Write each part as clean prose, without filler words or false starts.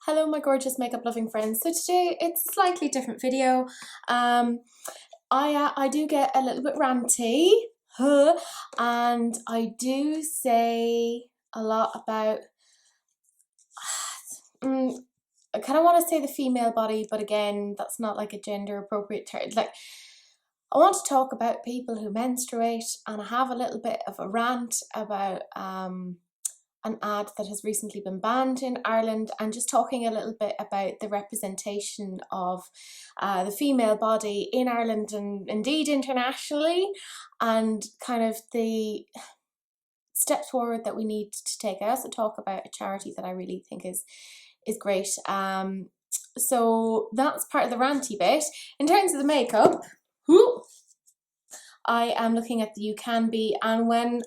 Hello my gorgeous makeup loving friends. So today it's a slightly different video. I do get a little bit ranty, and I do say a lot about I kind of want to say the female body, but again, that's not like a gender appropriate term. Like, I want to talk about people who menstruate, and I have a little bit of a rant about an ad that has recently been banned in Ireland, and just talking a little bit about the representation of the female body in Ireland and indeed internationally, and kind of the steps forward that we need to take. I also talk about a charity that I really think is great. So that's part of the ranty bit. In terms of the makeup, I am looking at the Ucanbe Anwen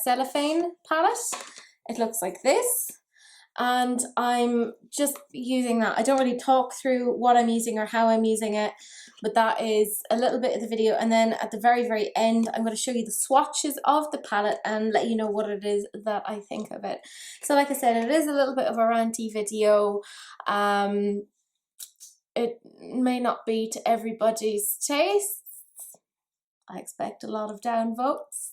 Cellophane palette. It looks like this, and I'm just using that. I don't really talk through what I'm using or how I'm using it, but that is a little bit of the video. And then at the very end, I'm going to show you the swatches of the palette and let you know what it is that I think of it. So like I said, it is a little bit of a ranty video. It may not be to everybody's taste. I expect a lot of downvotes.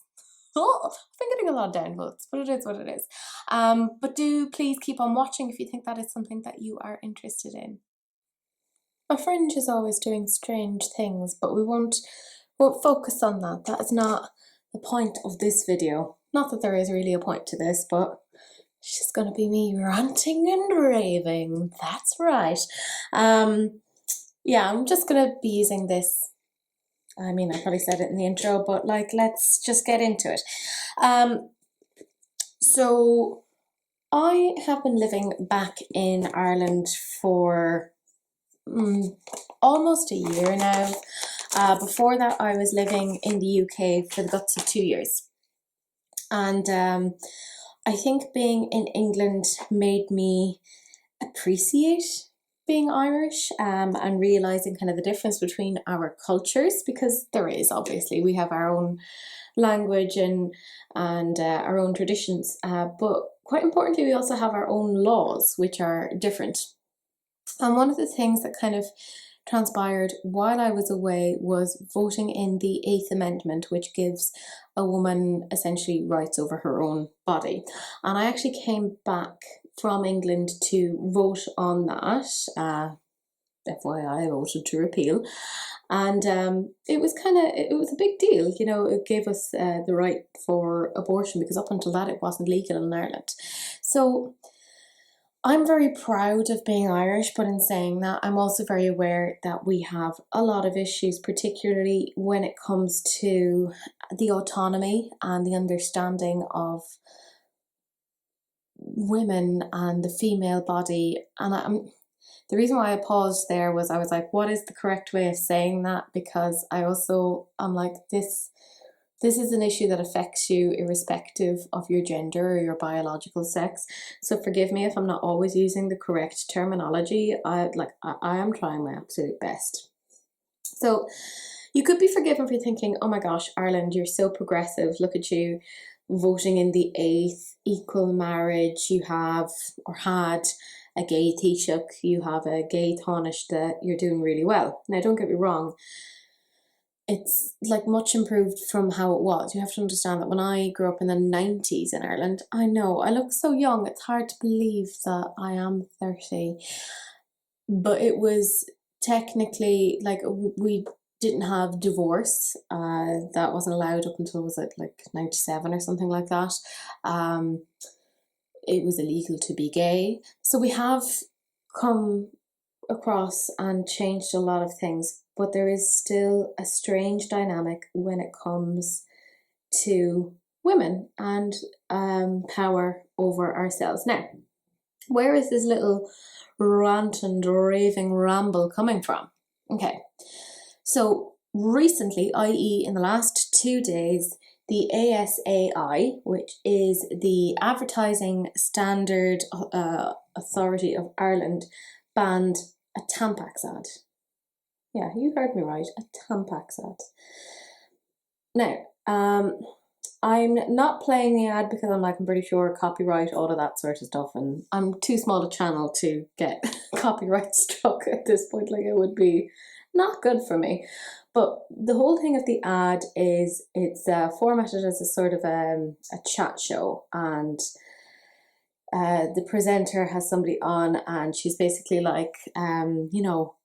Oh, I've been getting a lot of downvotes, but it is what it is. But do please keep on watching if you think that is something that you are interested in. My fringe is always doing strange things, but we won't focus on that. That is not the point of this video. Not that there is really a point to this, but it's just going to be me ranting and raving. That's right. Yeah, I'm just going to be using this. I mean, I probably said it in the intro, but like, let's just get into it. So I have been living back in Ireland for almost a year now. Before that, I was living in the UK for the guts of 2 years. And I think being in England made me appreciate being Irish, and realizing kind of the difference between our cultures, because there is, obviously we have our own language and our own traditions, but quite importantly we also have our own laws which are different. And one of the things that kind of transpired while I was away was voting in the 8th Amendment, which gives a woman essentially rights over her own body. And I actually came back from England to vote on that. FYI, I voted to repeal. And it was a big deal, you know. It gave us the right for abortion, because up until that it wasn't legal in Ireland. So I'm very proud of being Irish, but in saying that, I'm also very aware that we have a lot of issues, particularly when it comes to the autonomy and the understanding of women and the female body. And the reason why I paused there was I was like, what is the correct way of saying that? Because I'm like, this is an issue that affects you irrespective of your gender or your biological sex. So forgive me if I'm not always using the correct terminology. I am trying my absolute best. So you could be forgiven for thinking, oh my gosh, Ireland, you're so progressive. Look at you voting in the 8th, equal marriage. You have, or had, a gay Taoiseach, you have a gay Taoiseach, you're doing really well. Now don't get me wrong, it's like much improved from how it was. You have to understand that when I grew up in the 90s in Ireland, I know I look so young, it's hard to believe that I am 30, but it was technically like we didn't have divorce. That wasn't allowed up until, was it like 97 or something like that. It was illegal to be gay. So we have come across and changed a lot of things, but there is still a strange dynamic when it comes to women and power over ourselves. Now, where is this little rant and raving ramble coming from? Okay, so recently, i.e. in the last 2 days, the ASAI, which is the Advertising Standard Authority of Ireland, banned a Tampax ad. Yeah, you heard me right, a Tampax ad. Now, I'm not playing the ad because I'm pretty sure copyright, all of that sort of stuff, and I'm too small a channel to get copyright struck at this point. Like, it would be not good for me. But the whole thing of the ad is it's formatted as a sort of a chat show, and the presenter has somebody on, and she's basically like, you know,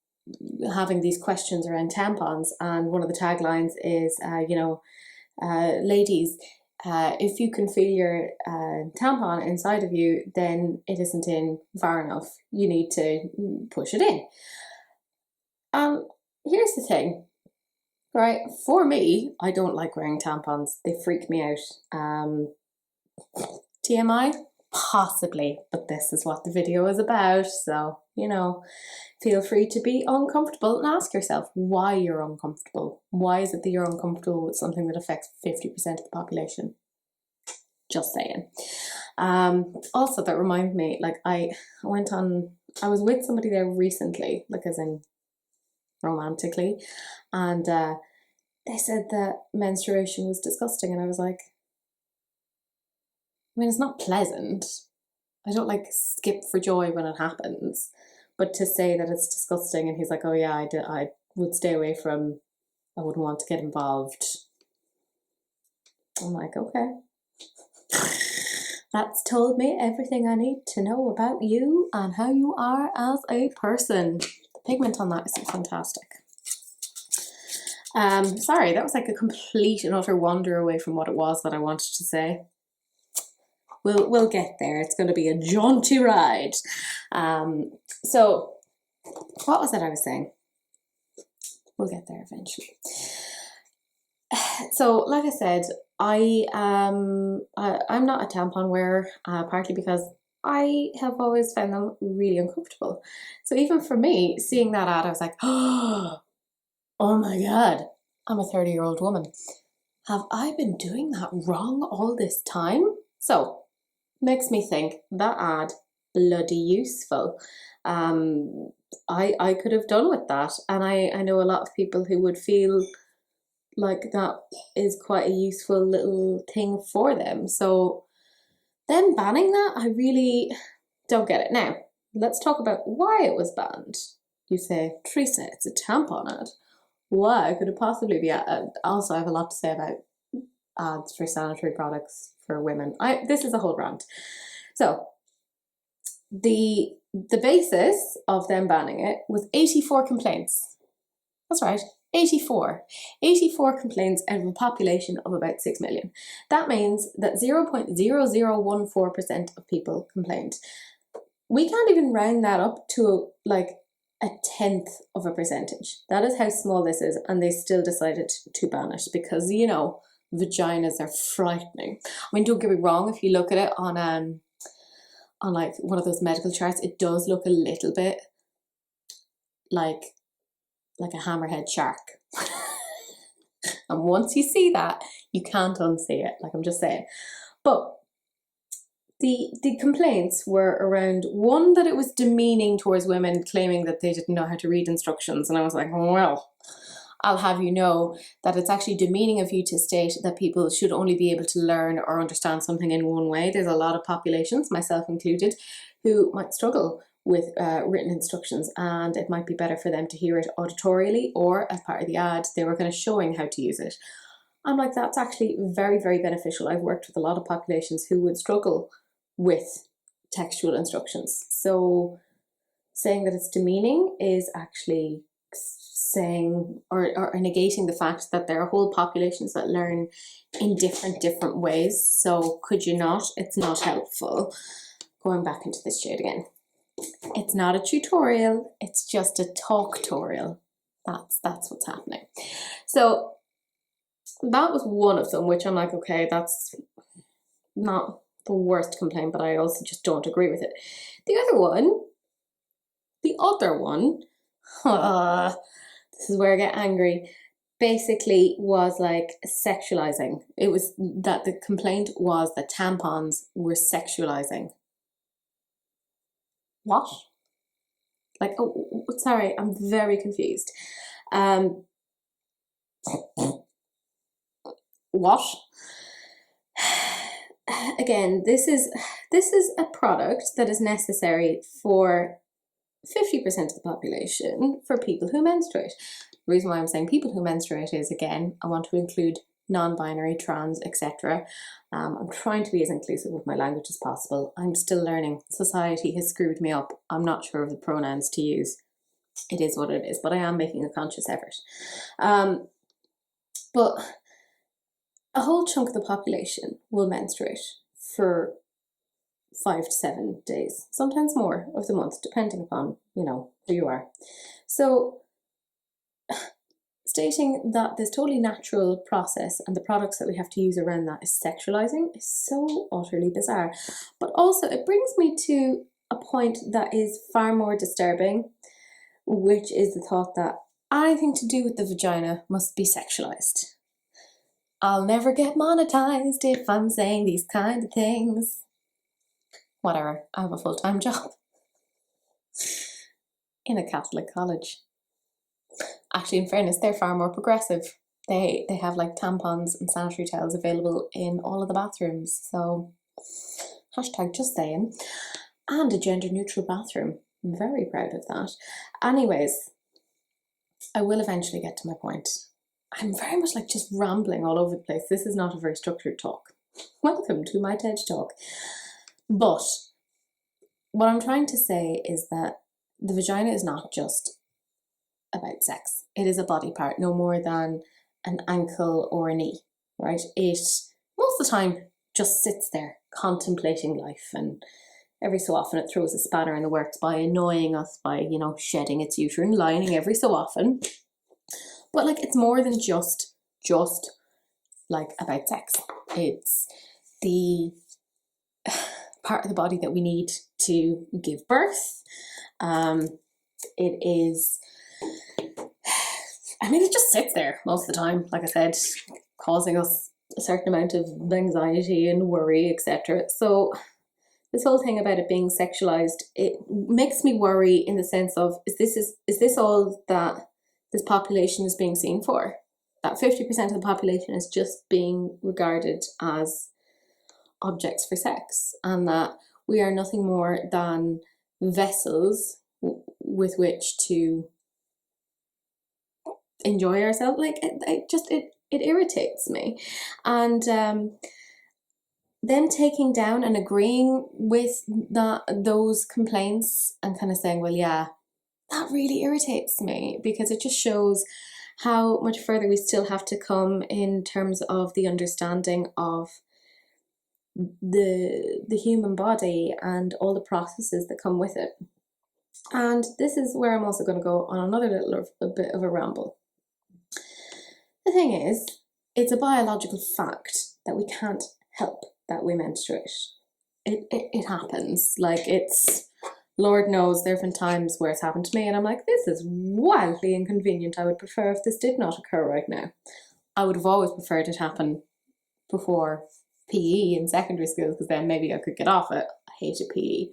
having these questions around tampons, and one of the taglines is, you know, ladies, if you can feel your tampon inside of you, then it isn't in far enough. You need to push it in. Here's the thing, right? For me, I don't like wearing tampons. They freak me out. TMI? Possibly, but this is what the video is about. So, you know, feel free to be uncomfortable and ask yourself why you're uncomfortable. Why is it that you're uncomfortable with something that affects 50% of the population? Just saying. Also, that reminds me, like, I was with somebody there recently, like as in romantically, and they said that menstruation was disgusting, and I was like, I mean, it's not pleasant. I don't like skip for joy when it happens, but to say that it's disgusting, and he's like, oh yeah, I would stay away from, I wouldn't want to get involved. I'm like, okay. That's told me everything I need to know about you and how you are as a person. The pigment on that is fantastic. Sorry, that was like a complete and utter wander away from what it was that I wanted to say. We'll get there. It's going to be a jaunty ride. So what was it I was saying? We'll get there eventually. So, like I said, I'm not a tampon wearer, partly because I have always found them really uncomfortable. So even for me, seeing that ad, I was like, oh my God, I'm a 30-year-old woman. Have I been doing that wrong all this time? So, makes me think that ad, bloody useful. I could have done with that, and I know a lot of people who would feel like that is quite a useful little thing for them. So them banning that, I really don't get it. Now, let's talk about why it was banned. You say, Teresa, it's a tampon ad. Why could it possibly be? Also, I have a lot to say about ads for sanitary products for women. This is a whole rant. So the basis of them banning it was 84 complaints. That's right, 84. 84 complaints out of a population of about 6 million. That means that 0.0014% of people complained. We can't even round that up to like a 10th of a percentage. That is how small this is, and they still decided to ban it because, you know, vaginas are frightening. I mean, don't get me wrong, if you look at it on like one of those medical charts, it does look a little bit like a hammerhead shark. And once you see that, you can't unsee it, like I'm just saying. But the complaints were around, one, that it was demeaning towards women, claiming that they didn't know how to read instructions. And I was like, well, I'll have you know that it's actually demeaning of you to state that people should only be able to learn or understand something in one way. There's a lot of populations, myself included, who might struggle with written instructions, and it might be better for them to hear it auditorially, or as part of the ad, they were kind of showing how to use it. I'm like, that's actually very, very beneficial. I've worked with a lot of populations who would struggle with textual instructions. So saying that it's demeaning is actually saying or negating the fact that there are whole populations that learn in different ways. So could you not? It's not helpful. Going back into this shade again. It's not a tutorial, it's just a talk-torial. That's what's happening. So that was one of them, which I'm like, okay, that's not the worst complaint, but I also just don't agree with it. The other one, this is where I get angry, basically was like sexualizing. It was that the complaint was that tampons were sexualizing. What? Like, oh, sorry, I'm very confused. What? again, this is a product that is necessary for 50% of the population, for people who menstruate. The reason why I'm saying people who menstruate is, again, I want to include non-binary, trans, etc. I'm trying to be as inclusive with my language as possible. I'm still learning. Society has screwed me up. I'm not sure of the pronouns to use. It is what it is, but I am making a conscious effort. But a whole chunk of the population will menstruate for 5 to 7 days, sometimes more of the month, depending upon, who you are. So stating that this totally natural process and the products that we have to use around that is sexualizing is so utterly bizarre. But also it brings me to a point that is far more disturbing, which is the thought that anything to do with the vagina must be sexualized. I'll never get monetized if I'm saying these kind of things. Whatever, I have a full-time job in a Catholic college. Actually, in fairness, they're far more progressive. They have like tampons and sanitary towels available in all of the bathrooms. So, hashtag just saying. And a gender-neutral bathroom. I'm very proud of that. Anyways, I will eventually get to my point. I'm very much like just rambling all over the place. This is not a very structured talk. Welcome to my TED Talk. But what I'm trying to say is that the vagina is not just about sex. It is a body part, no more than an ankle or a knee, right? It, most of the time, just sits there contemplating life, and every so often it throws a spanner in the works by annoying us by, shedding its uterine lining every so often. But like, it's more than just like about sex. It's the part of the body that we need to give birth. It is, it just sits there most of the time, like I said, causing us a certain amount of anxiety and worry, etc. So this whole thing about it being sexualized, it makes me worry in the sense of, is this all that this population is being seen for? That 50% of the population is just being regarded as objects for sex, and that we are nothing more than vessels with which to enjoy ourselves. Like, it irritates me. And them taking down and agreeing with those complaints and kind of saying, well, yeah, that really irritates me, because it just shows how much further we still have to come in terms of the understanding of the human body and all the processes that come with it. And this is where I'm also going to go on another a bit of a ramble. The thing is, it's a biological fact that we can't help that we menstruate. It happens. Like, it's, Lord knows there have been times where it's happened to me and I'm like, this is wildly inconvenient. I would prefer if this did not occur right now. I would have always preferred it happen before PE in secondary school, because then maybe I could get off it. I hated PE.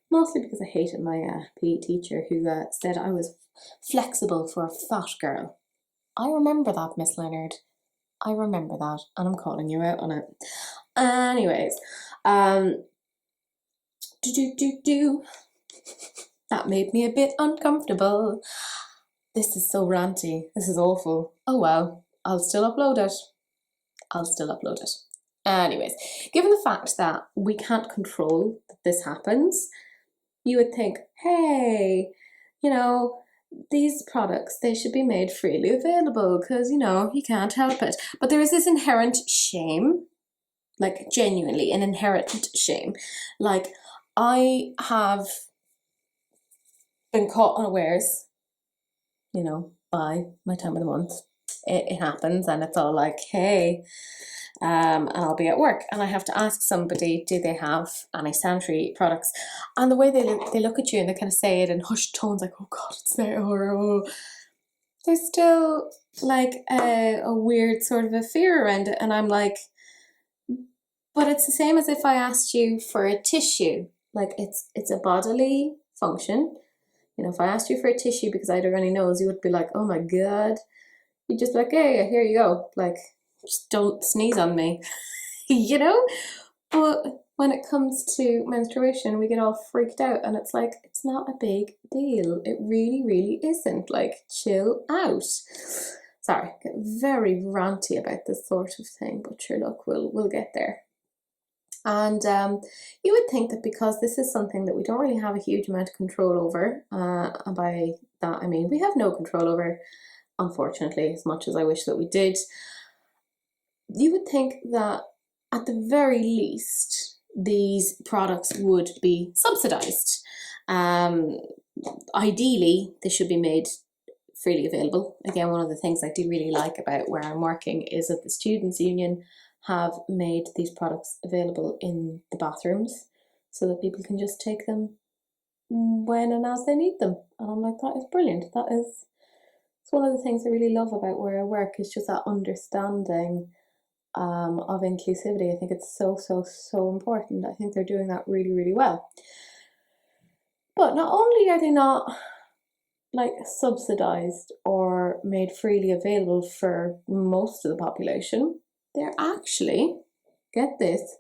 Mostly because I hated my PE teacher, who said I was flexible for a fat girl. I remember that, Miss Leonard. I remember that, and I'm calling you out on it. Anyways, that made me a bit uncomfortable. This is so ranty. This is awful. Oh well, I'll still upload it. Anyways, given the fact that we can't control that this happens, you would think, hey, these products, they should be made freely available because, you can't help it. But there is this inherent shame, like genuinely an inherent shame. Like, I have been caught unawares, by my time of the month. It happens, and it's all like, hey, and I'll be at work and I have to ask somebody, do they have any sanitary products? And the way they look at you and they kind of say it in hushed tones, like, oh God, it's there, or there's still like a weird sort of a fear around it. And I'm like, but it's the same as if I asked you for a tissue. Like, it's a bodily function. If I asked you for a tissue because I had a runny nose, you would be like, oh my God. You'd just be like, hey, here you go. Like, just don't sneeze on me, But when it comes to menstruation, we get all freaked out, and it's like, it's not a big deal. It really, really isn't. Like, chill out. Sorry, get very ranty about this sort of thing, but sure, look, we'll get there. And you would think that because this is something that we don't really have a huge amount of control over, and by that I mean we have no control over, unfortunately, as much as I wish that we did, you would think that at the very least these products would be subsidized. Ideally, they should be made freely available. Again, one of the things I do really like about where I'm working is that the Students' Union have made these products available in the bathrooms so that people can just take them when and as they need them. And I'm like, that is brilliant. It's one of the things I really love about where I work, is just that understanding of inclusivity. I think it's so, so, so important. I think they're doing that really, really well. But not only are they not like subsidized or made freely available for most of the population, they're actually, get this,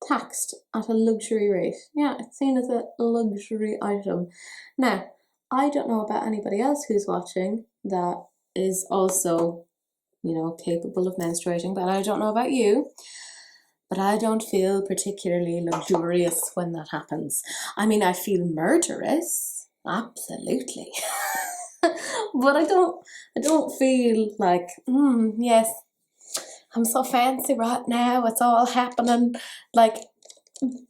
taxed at a luxury rate. Yeah, it's seen as a luxury item. Now, I don't know about anybody else who's watching that is also, you know, capable of menstruating, but I don't know about you. But I don't feel particularly luxurious when that happens. I mean, I feel murderous, absolutely. But I don't feel like, yes, I'm so fancy right now, it's all happening. Like,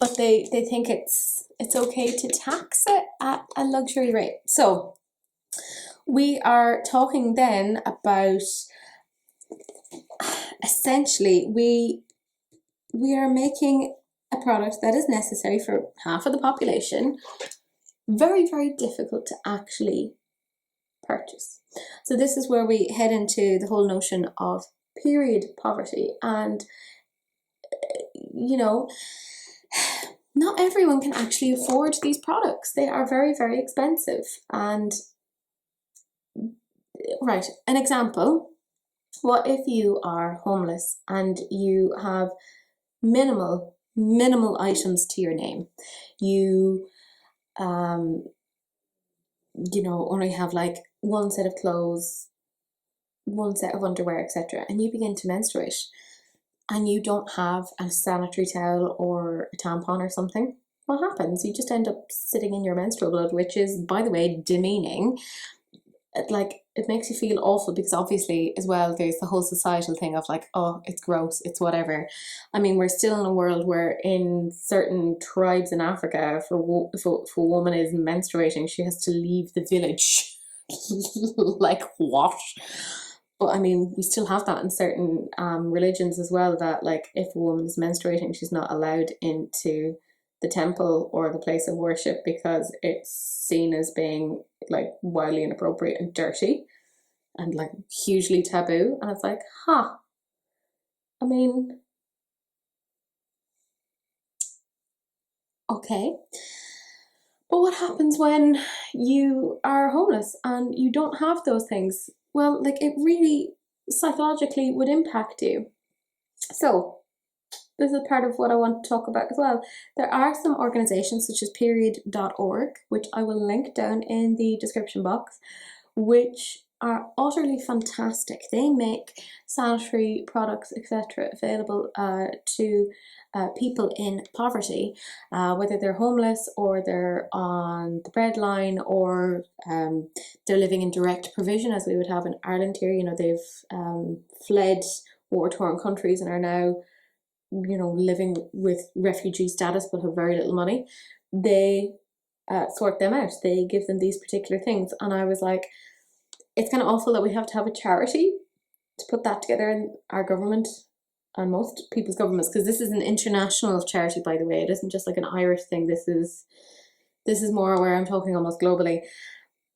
but they think it's okay to tax it at a luxury rate. So we are talking then about, essentially, we are making a product that is necessary for half of the population very, very difficult to actually purchase. So this is where we head into the whole notion of period poverty. And, you know, not everyone can actually afford these products. They are very, very expensive. And, right, an example, what if you are homeless and you have minimal items to your name? You you know, only have like one set of clothes, one set of underwear, etc., and you begin to menstruate and you don't have a sanitary towel or a tampon or something, what happens? You just end up sitting in your menstrual blood, which is, by the way, demeaning. Like, it makes you feel awful, because obviously as well there's the whole societal thing of like, oh, it's gross, it's whatever. I mean, we're still in a world where in certain tribes in Africa, if a woman is menstruating, she has to leave the village. Like, what? But I mean, we still have that in certain religions as well, that like if a woman is menstruating, she's not allowed into the temple or the place of worship, because it's seen as being like wildly inappropriate and dirty and like hugely taboo. And it's like, I mean, okay. But what happens when you are homeless and you don't have those things? Well, like, it really psychologically would impact you. So this is part of what I want to talk about as well. There are some organisations such as period.org, which I will link down in the description box, which are utterly fantastic. They make sanitary products, etc., available to people in poverty, whether they're homeless or they're on the breadline, or they're living in direct provision, as we would have in Ireland here. You know, they've fled war-torn countries and are now, you know, living with refugee status but have very little money. They sort them out. They give them these particular things. And I was like, it's kind of awful that we have to have a charity to put that together in our government and most people's governments, because this is an international charity, by the way. It isn't just like an Irish thing. This is more where I'm talking almost globally.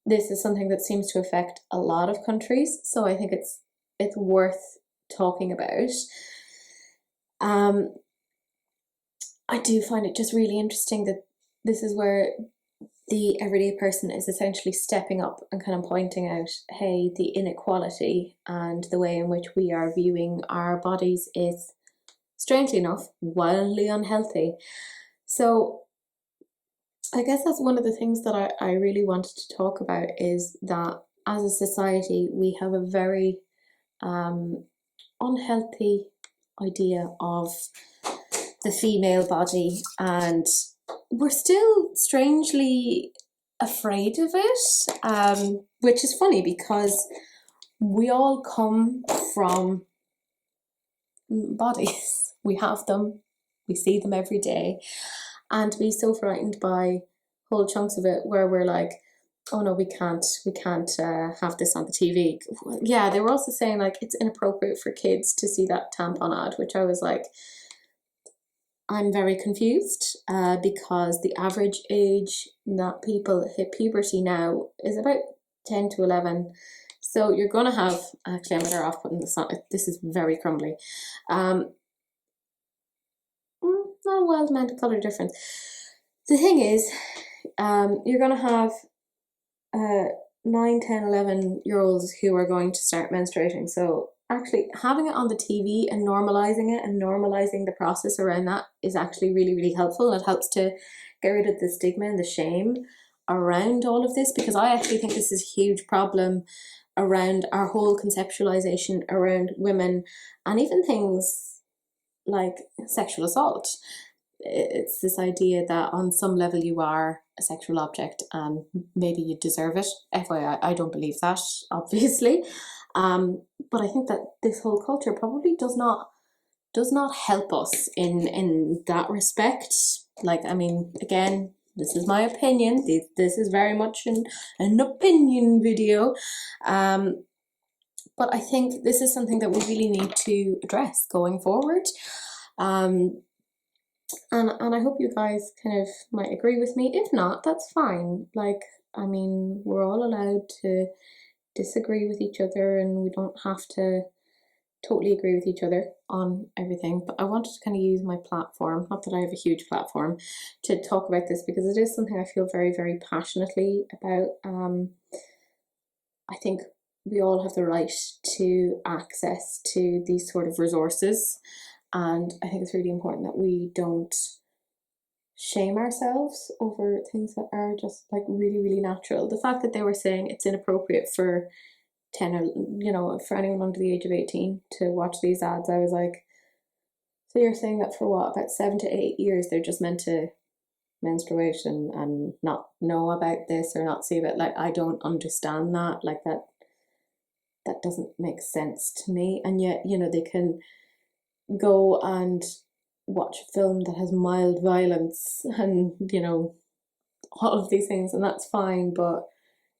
This is something that seems to affect a lot of countries, so I think it's worth talking about. I do find it just really interesting that this is where the everyday person is essentially stepping up and kind of pointing out, hey, the inequality and the way in which we are viewing our bodies is strangely enough, wildly unhealthy. So I guess that's one of the things that I really wanted to talk about, is that as a society, we have a very unhealthy idea of the female body, and we're still strangely afraid of it, which is funny because we all come from bodies. We have them, we see them every day, and to be so frightened by whole chunks of it where we're like, oh no, we can't have this on the TV. Yeah, they were also saying like it's inappropriate for kids to see that tampon ad, which I was like, I'm very confused, because the average age that people hit puberty now is about 10 to 11. So you're going to have, actually I'm better off putting this on, this is very crumbly. Not a wild amount of colour difference. The thing is, you're going to have 9, 10, 11-year-olds who are going to start menstruating. So actually having it on the TV and normalizing it and normalizing the process around that is actually really, really helpful. It helps to get rid of the stigma and the shame around all of this, because I actually think this is a huge problem around our whole conceptualization around women, and even things like sexual assault. It's this idea that on some level you are a sexual object and maybe you deserve it. FYI, I don't believe that, obviously. But I think that this whole culture probably does not help us in that respect. Like, I mean, again, this is my opinion. This is very much an opinion video. But I think this is something that we really need to address going forward. And I hope you guys kind of might agree with me. If not, that's fine. Like, I mean, we're all allowed to disagree with each other, and we don't have to totally agree with each other on everything. But I wanted to kind of use my platform, not that I have a huge platform, to talk about this, because it is something I feel very, very passionately about. I think we all have the right to access to these sort of resources. And I think it's really important that we don't shame ourselves over things that are just like really, really natural. The fact that they were saying it's inappropriate for 10 or, you know, for anyone under the age of 18 to watch these ads, I was like, so you're saying that for what, about 7 to 8 years they're just meant to menstruate and not know about this or not see about, like, I don't understand that. Like, that doesn't make sense to me. And yet, you know, they can go and watch a film that has mild violence and, you know, all of these things, and that's fine, but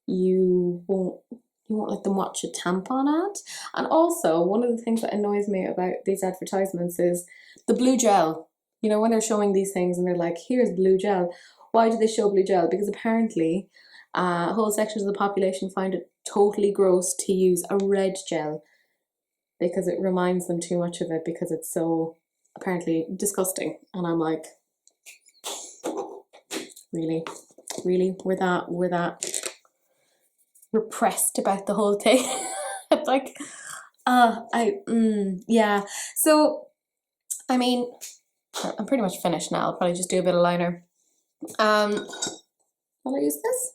you won't let them watch a tampon ad. And also, one of the things that annoys me about these advertisements is the blue gel. You know, when they're showing these things and they're like, here's blue gel. Why do they show blue gel? Because apparently whole sections of the population find it totally gross to use a red gel, because it reminds them too much of it, because it's so apparently disgusting. And I'm like, really, we're that repressed about the whole thing. It's like, yeah. So, I mean, I'm pretty much finished now. I'll probably just do a bit of liner. Will I use this?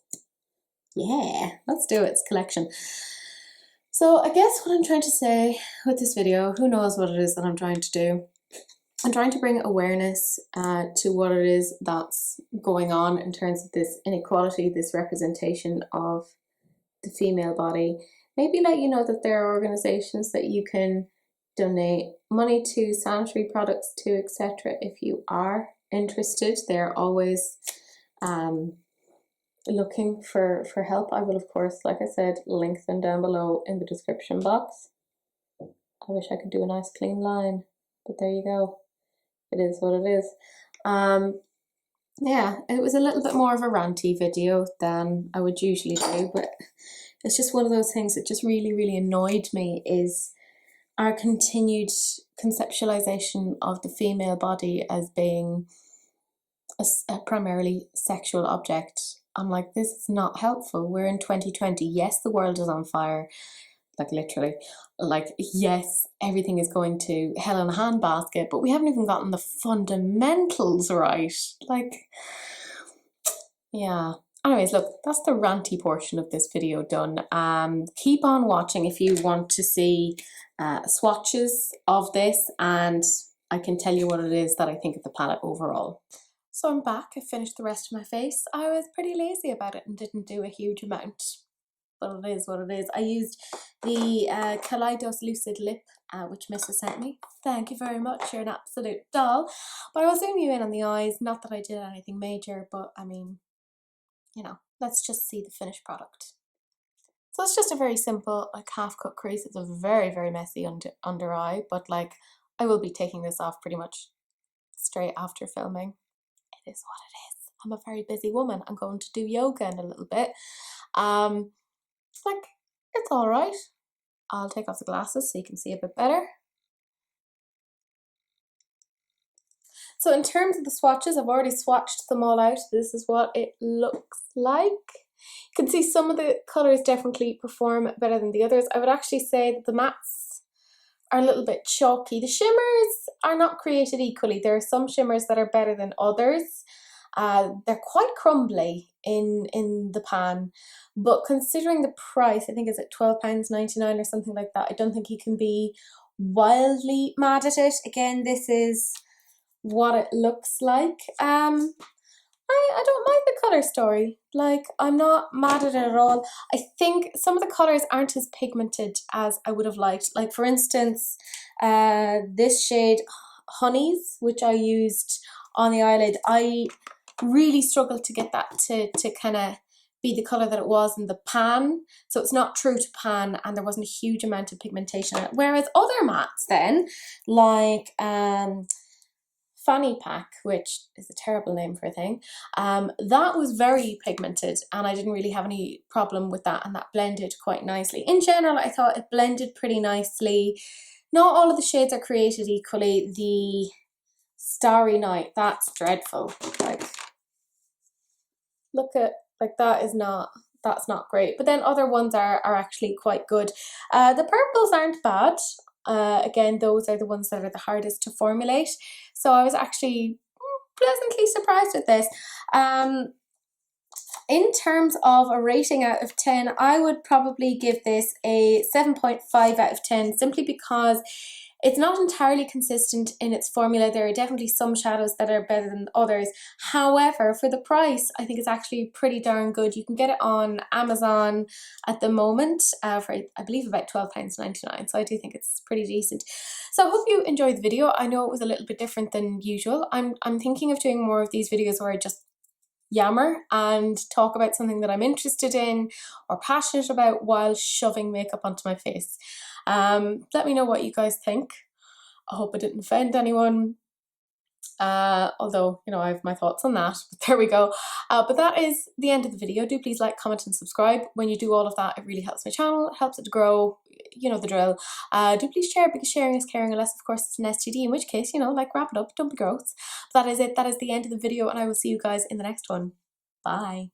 Yeah, let's do it. It's collection. So I guess what I'm trying to say with this video, who knows what it is that I'm trying to do. I'm trying to bring awareness to what it is that's going on in terms of this inequality, this representation of the female body. Maybe let you know that there are organizations that you can donate money to, sanitary products to, etc. if you are interested. They're always looking for help. I will, of course, like I said, link them down below in the description box. I wish I could do a nice clean line, but there you go. It is what it is. Yeah, it was a little bit more of a ranty video than I would usually do, but it's just one of those things that just really, really annoyed me, is our continued conceptualization of the female body as being a primarily sexual object. I'm like, this is not helpful. We're in 2020. Yes, the world is on fire. like literally. Like, yes, everything is going to hell in a handbasket, but we haven't even gotten the fundamentals right. Like, yeah. Anyways, look, that's the ranty portion of this video done. Keep on watching if you want to see swatches of this, and I can tell you what it is that I think of the palette overall. So I'm back. I finished the rest of my face. I was pretty lazy about it and didn't do a huge amount, but it is what it is. I used the Kaleidos Lucid Lip, which Mrs. sent me. Thank you very much. You're an absolute doll. But I will zoom you in on the eyes. Not that I did anything major, but I mean, you know, let's just see the finished product. So it's just a very simple, like, half cut crease. It's a very, very messy under eye, but like, I will be taking this off pretty much straight after filming. It is what it is. I'm a very busy woman. I'm going to do yoga in a little bit. Like, it's all right. I'll take off the glasses so you can see a bit better. So in terms of the swatches, I've already swatched them all out. This is what it looks like. You can see some of the colours definitely perform better than the others. I would actually say that the mattes are a little bit chalky. The shimmers are not created equally. There are some shimmers that are better than others. They're quite crumbly in the pan, but considering the price, I think is it £12.99 or something like that, I don't think you can be wildly mad at it. Again, this is what it looks like. I don't mind the colour story. Like, I'm not mad at it at all. I think some of the colours aren't as pigmented as I would have liked. Like, for instance, this shade Honeys, which I used on the eyelid, I really struggled to get that to kind of be the colour that it was in the pan. So it's not true to pan, and there wasn't a huge amount of pigmentation in it. Whereas other mattes then, like Fanny Pack, which is a terrible name for a thing, that was very pigmented, and I didn't really have any problem with that, and that blended quite nicely. In general, I thought it blended pretty nicely. Not all of the shades are created equally. The Starry Night, that's dreadful. Like, look at, like, that's not great. But then other ones are actually quite good. The purples aren't bad. Again, those are the ones that are the hardest to formulate. So I was actually pleasantly surprised with this. In terms of a rating out of 10, I would probably give this a 7.5 out of 10, simply because it's not entirely consistent in its formula. There are definitely some shadows that are better than others. However, for the price, I think it's actually pretty darn good. You can get it on Amazon at the moment for, I believe, about £12.99. So I do think it's pretty decent. So I hope you enjoyed the video. I know it was a little bit different than usual. I'm thinking of doing more of these videos where I just yammer and talk about something that I'm interested in or passionate about while shoving makeup onto my face. Let me know what you guys think. I hope I didn't offend anyone, although, you know, I have my thoughts on that, but there we go. But that is the end of the video. Do please like, comment and subscribe. When you do all of that, it really helps my channel, it helps it to grow. You know the drill. Do please share, because sharing is caring, unless of course it's an STD, in which case, you know, like, wrap it up, don't be gross. But that is it. That is the end of the video, and I will see you guys in the next one. Bye.